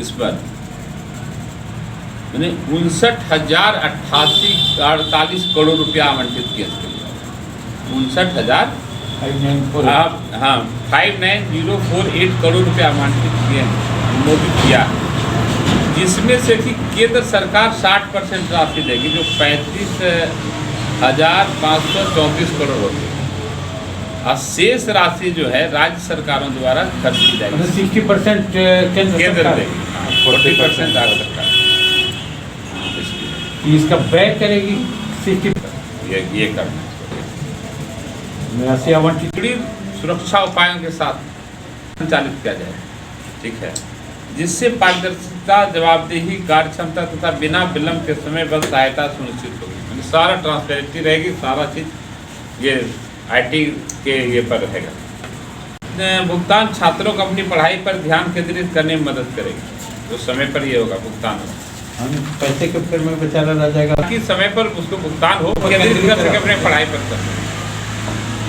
इस पर मैंने 59,048 करोड़ रुपया आवंटित किया इसके लिए। 59,048 करोड़ रुपया आवंटित किए मोदी किया, जिसमें से कि केंद्र सरकार 60% राशि देगी, जो 35,534 करोड़ होगी, और शेष राशि जो है राज्य सरकारों द्वारा खर्च की जाएगी। 60% केंद्र देगी, 40% राज्य सरकार इसका बैक करेगी। 60 ये करना राशि आवंटित सुरक्षा उपायों के साथ संचालित किया जाए, ठीक है, जिससे पारदर्शिता, जवाबदेही, कार्यक्षमता तथा बिना विलंब के समय बल सहायता सुनिश्चित होगी। सारा ट्रांसपेरेंसी रहेगी, सारा चीज ये IT के ये पर रहेगा। भुगतान छात्रों को अपनी पढ़ाई पर ध्यान केंद्रित करने में मदद करेगी, जो समय पर ये होगा भुगतान पैसे के फिर में बेचारा रह जाएगा कि समय पर उसको भुगतान हो, केंद्रित कर सके अपने पढ़ाई पर कर।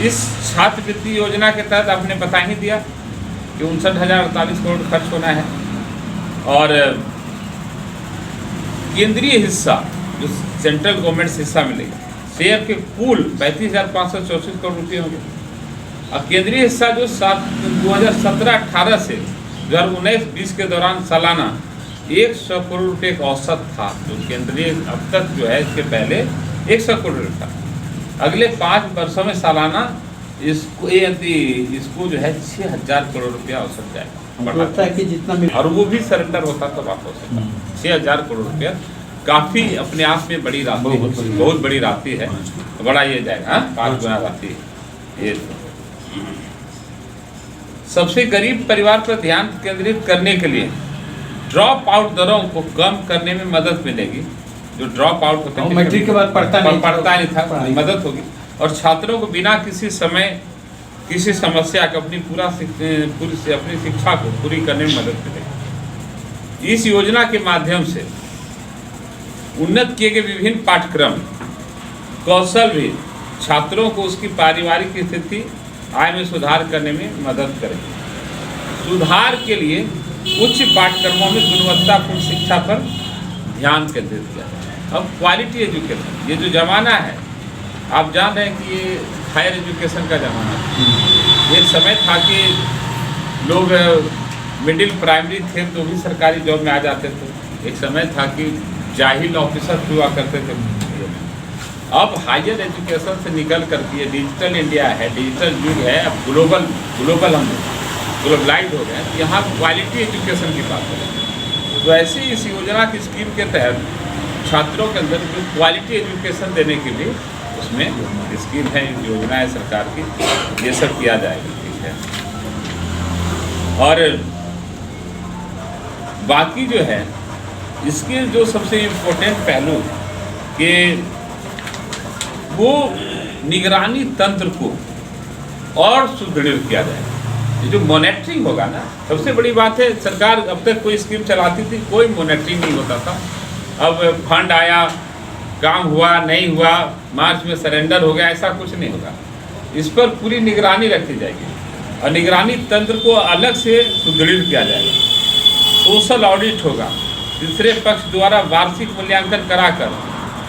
इस छात्रवृत्ति योजना के तहत आपने बता ही दिया कि 59,048 करोड़ खर्च होना है, और केंद्रीय हिस्सा जो सेंट्रल गवर्नमेंट से हिस्सा मिलेगा, शेयर के कुल 35,534 करोड़ रुपये होंगे, और केंद्रीय हिस्सा जो 2017-18 से 2019-20 के दौरान सालाना 100 करोड़ रुपये का औसत था, जो केंद्रीय अब तक जो है इसके पहले 100 करोड़ रुपये था। अगले 5 वर्षों में सालाना इसको जो है 6,000 करोड़ रुपया औसत जाएगा, लगता है कि जितना और वो भी सरेंडर होता तो वापस होता। 6,000 करोड़ रुपया काफ़ी अपने आप में बड़ी राशि, बहुत बड़ी राशि है, बड़ा ये जाएगा 5 गुना राशि है ये। सबसे गरीब परिवार पर ध्यान केंद्रित करने के लिए ड्रॉप आउट दरों को कम करने में मदद मिलेगी। जो ड्रॉप आउट होते हैं मैट्रिक के बाद पढ़ता नहीं था, मदद होगी, और छात्रों को बिना किसी समस्या के अपनी अपनी शिक्षा को पूरी करने में मदद मिलेगी। इस योजना के माध्यम से उन्नत किए गए विभिन्न पाठ्यक्रम कौशल भी छात्रों को उसकी पारिवारिक स्थिति, आय में सुधार करने में मदद करेगी। सुधार के लिए उच्च पाठ्यक्रमों में गुणवत्तापूर्ण शिक्षा पर ध्यान केंद्रित किया जाए। अब क्वालिटी एजुकेशन, ये जो ज़माना है, आप जान रहे हैं कि ये हायर एजुकेशन का ज़माना है। एक समय था कि लोग मिडिल प्राइमरी थे तो भी सरकारी जॉब में आ जाते थे। एक समय था कि जाहिल ऑफिसर हुआ करते थे। अब हायर एजुकेशन से निकल करके ये डिजिटल इंडिया है, डिजिटल युग है, अब ग्लोबल हम ग्लोबलाइज हो गए। यहाँ क्वालिटी एजुकेशन की बात है, तो ऐसी इस योजना की स्कीम के तहत छात्रों के अंदर जो क्वालिटी एजुकेशन देने के लिए उसमें स्कीम है, योजना है सरकार की, ये सब किया जाएगा, ठीक है। और बाकी जो है इसके जो सबसे इम्पोर्टेंट पहलू कि वो निगरानी तंत्र को और सुदृढ़ किया जाए। ये जो मॉनिटरिंग होगा ना, सबसे बड़ी बात है, सरकार अब तक कोई स्कीम चलाती थी, कोई मॉनिटरिंग नहीं होता था। अब फंड आया, काम हुआ नहीं हुआ, मार्च में सरेंडर हो गया, ऐसा कुछ नहीं होगा। इस पर पूरी निगरानी रखी जाएगी और निगरानी तंत्र को अलग से सुदृढ़ किया जाएगा। सोशल ऑडिट होगा, तीसरे पक्ष द्वारा वार्षिक मूल्यांकन कराकर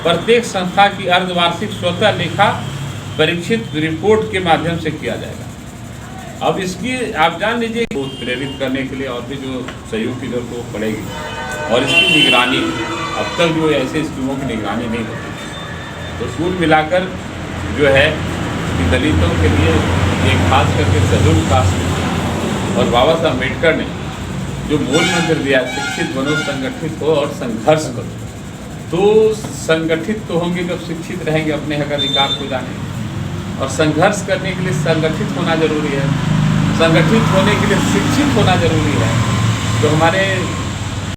प्रत्येक संस्था की अर्धवार्षिक स्वतः लेखा परीक्षित रिपोर्ट के माध्यम से किया जाएगा। अब इसकी आप जान लीजिए, बहुत प्रेरित करने के लिए और भी जो सहयोग की जरूरत वो पड़ेगी, और इसकी निगरानी अब तक जो ऐसे स्कीमों की निगरानी नहीं होती। तो कुल मिलाकर जो है कि दलितों के लिए एक खास करके शेड्यूल कास्ट और बाबा साहब अम्बेडकर ने जो मूल मंत्र दिया, शिक्षित बनो, संगठित हो और संघर्ष करो। तो संगठित तो होंगे जब शिक्षित रहेंगे, अपने हक अधिकार को जानेंगे, और संघर्ष करने के लिए संगठित होना जरूरी है, संगठित होने के लिए शिक्षित होना जरूरी है। तो हमारे